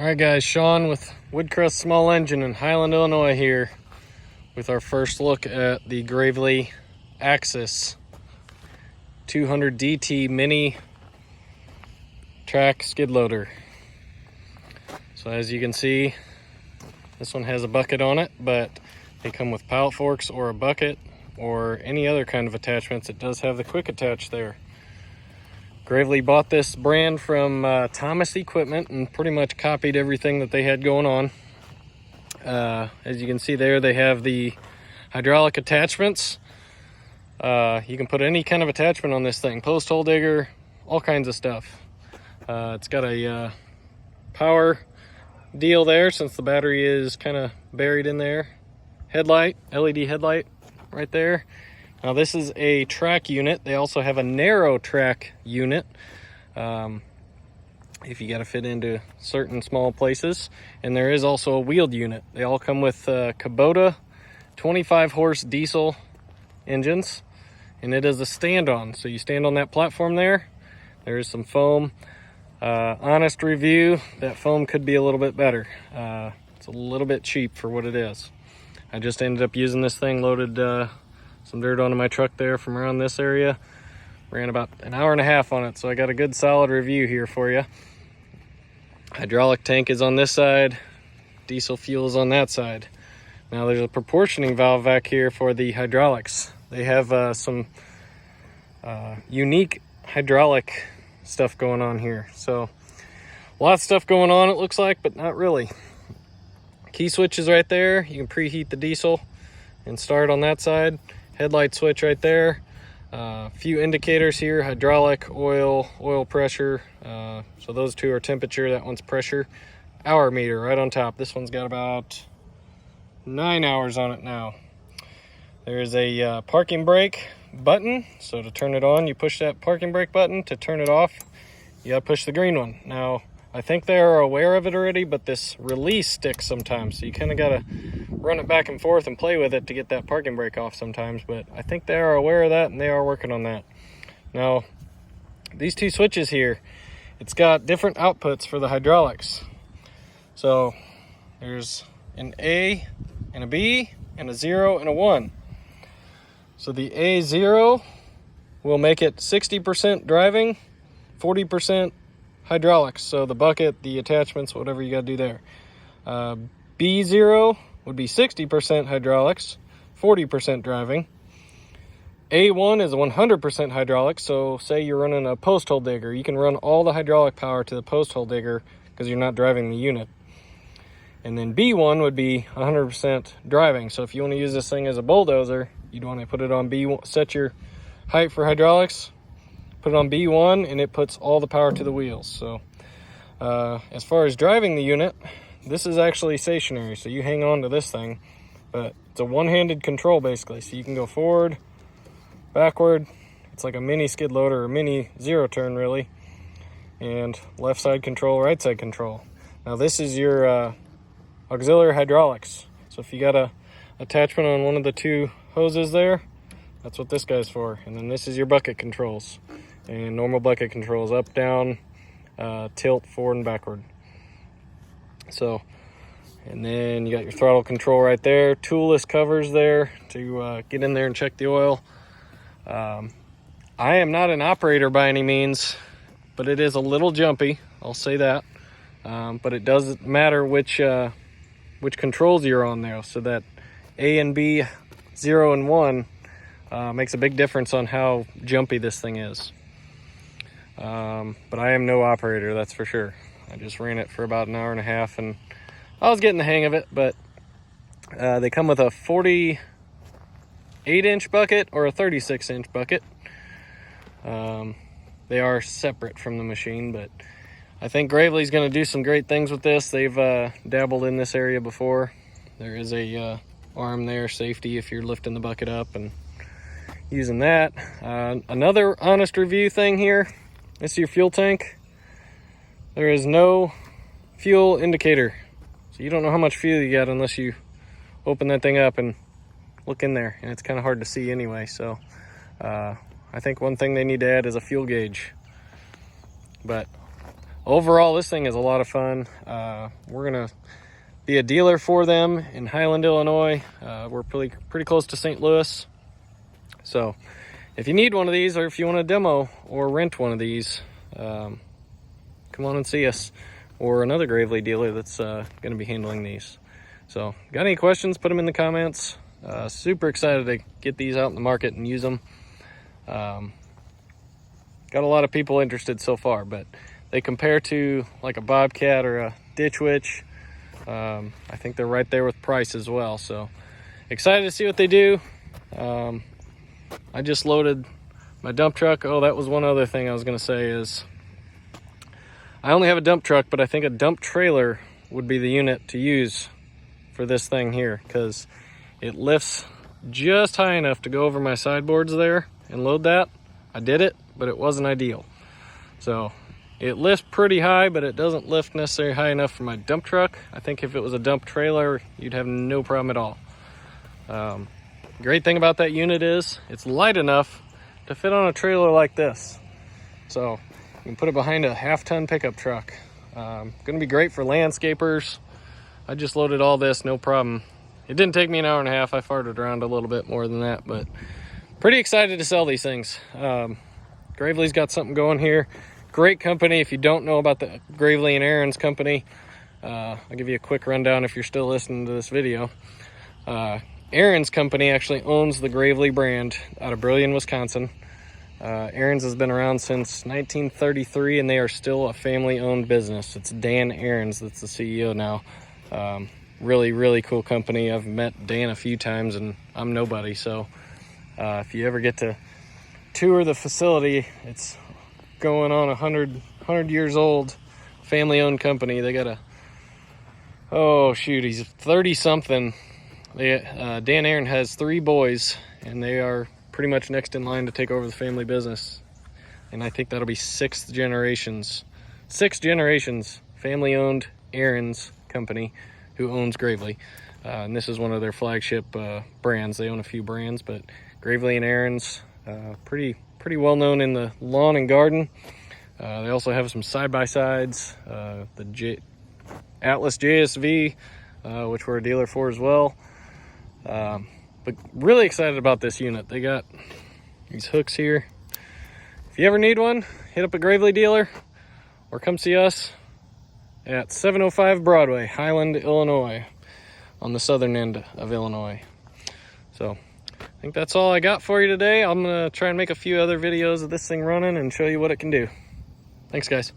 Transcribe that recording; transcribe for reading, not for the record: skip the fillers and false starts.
All right, guys, Sean with Woodcrest Small Engine in Highland, Illinois here with our first look at the Gravely Axis 200 DT mini track skid loader. So as you can see, this one has a bucket on it, but they come with pallet forks or a bucket or any other kind of attachments. It does have the quick attach there. Gravely bought this brand from Thomas Equipment and pretty much copied everything that they had going on. As you can see there, they have the hydraulic attachments. You can put any kind of attachment on this thing, post hole digger, all kinds of stuff. It's got a power deal there since the battery is kind of buried in there. Headlight, LED headlight right there. Now this is a track unit. They also have a narrow track unit if you got to fit into certain small places. And there is also a wheeled unit. They all come with Kubota 25 horse diesel engines, and it is a stand-on. So you stand on that platform there. There is some foam. Honest review, that foam could be a little bit better. It's a little bit cheap for what it is. I just ended up using this thing, loaded some dirt onto my truck there from around this area. Ran about an hour and a half on it, so I got a good solid review here for you. Hydraulic tank is on this side, diesel fuel is on that side. Now there's a proportioning valve back here for the hydraulics. They have some unique hydraulic stuff going on here. So a lot of stuff going on, it looks like, but not really. Key switch is right there. You can preheat the diesel and start on that side. Headlight switch right there. A few indicators here: hydraulic, oil pressure. So those two are temperature, that one's pressure. Hour meter right on top. This one's got about 9 hours on it now. There's a parking brake button. So to turn it on, you push that parking brake button. To turn it off, you gotta push the green one. Now I think they are aware of it already, but this release sticks sometimes, so you kind of gotta run it back and forth and play with it to get that parking brake off sometimes. But I think they are aware of that and they are working on that. Now these two switches here, it's got different outputs for the hydraulics. So there's an A and a B and a 0 and a 1. So the A0 will make it 60% driving, 40% hydraulics. So the bucket, the attachments, whatever you got to do there. B0 would be 60% hydraulics, 40% driving. A1 is 100% hydraulics. So say you're running a post hole digger, you can run all the hydraulic power to the post hole digger because you're not driving the unit. And then B1 would be 100% driving. So if you want to use this thing as a bulldozer, you'd want to put it on B1, set your height for hydraulics, put it on B1, and it puts all the power to the wheels. So as far as driving the unit, this is actually stationary, so you hang on to this thing, but it's a one-handed control basically. So you can go forward, backward. It's like a mini skid loader or mini zero turn really, and left side control, right side control. Now this is your auxiliary hydraulics. So if you got a attachment on one of the two hoses there, that's what this guy's for. And then this is your bucket controls, and normal bucket controls: up, down, tilt, forward and backward. So, and then you got your throttle control right there, toolless covers there to get in there and check the oil. I am not an operator by any means, but it is a little jumpy, I'll say that. But it doesn't matter which controls you're on there. So that A and B, 0 and 1 makes a big difference on how jumpy this thing is. But I am no operator, that's for sure. I just ran it for about an hour and a half and I was getting the hang of it. But they come with a 48-inch bucket or a 36-inch bucket. They are separate from the machine, but I think Gravely's going to do some great things with this. They've dabbled in this area before. There is a arm there, safety if you're lifting the bucket up and using that. Another honest review thing here. This is your fuel tank. There is no fuel indicator. So you don't know how much fuel you got unless you open that thing up and look in there. And it's kind of hard to see anyway. So I think one thing they need to add is a fuel gauge. But overall, this thing is a lot of fun. We're gonna be a dealer for them in Highland, Illinois. We're pretty close to St. Louis. So if you need one of these, or if you want a demo or rent one of these, come on and see us, or another Gravely dealer that's going to be handling these. So got any questions, put them in the comments. Super excited to get these out in the market and use them. Got a lot of people interested so far, but they compare to like a Bobcat or a Ditch Witch. I think they're right there with price as well. So excited to see what they do. I just loaded my dump truck. Oh, that was one other thing I was going to say is I only have a dump truck, but I think a dump trailer would be the unit to use for this thing here, because it lifts just high enough to go over my sideboards there and load that. I did it, but it wasn't ideal. So it lifts pretty high, but it doesn't lift necessarily high enough for my dump truck. I think if it was a dump trailer, you'd have no problem at all. Great thing about that unit is it's light enough to fit on a trailer like this. So you can put it behind a half-ton pickup truck. Gonna be great for landscapers. I just loaded all this, no problem. It didn't take me an hour and a half. I farted around a little bit more than that, but pretty excited to sell these things. Gravely's got something going here. Great company. If you don't know about the Gravely and Aaron's company, I'll give you a quick rundown if you're still listening to this video. Aaron's company actually owns the Gravely brand out of Brillion, Wisconsin. Aaron's has been around since 1933, and they are still a family-owned business. It's Dan Aaron's that's the CEO now. Really, really cool company. I've met Dan a few times, and I'm nobody. So if you ever get to tour the facility, it's going on 100 years old, family-owned company. They got a, oh shoot, he's 30-something. Dan Aaron has 3 boys, and they are pretty much next in line to take over the family business. And I think that'll be 6 generations, family-owned Aaron's company who owns Gravely. And this is one of their flagship brands. They own a few brands, but Gravely and Aaron's, pretty well-known in the lawn and garden. They also have some side-by-sides, the Atlas JSV, which we're a dealer for as well. But really excited about this unit. They got these hooks here. If you ever need one, hit up a Gravely dealer or come see us at 705 Broadway, Highland, Illinois, on the southern end of Illinois. So I think that's all I got for you today. I'm gonna try and make a few other videos of this thing running and show you what it can do. Thanks, guys.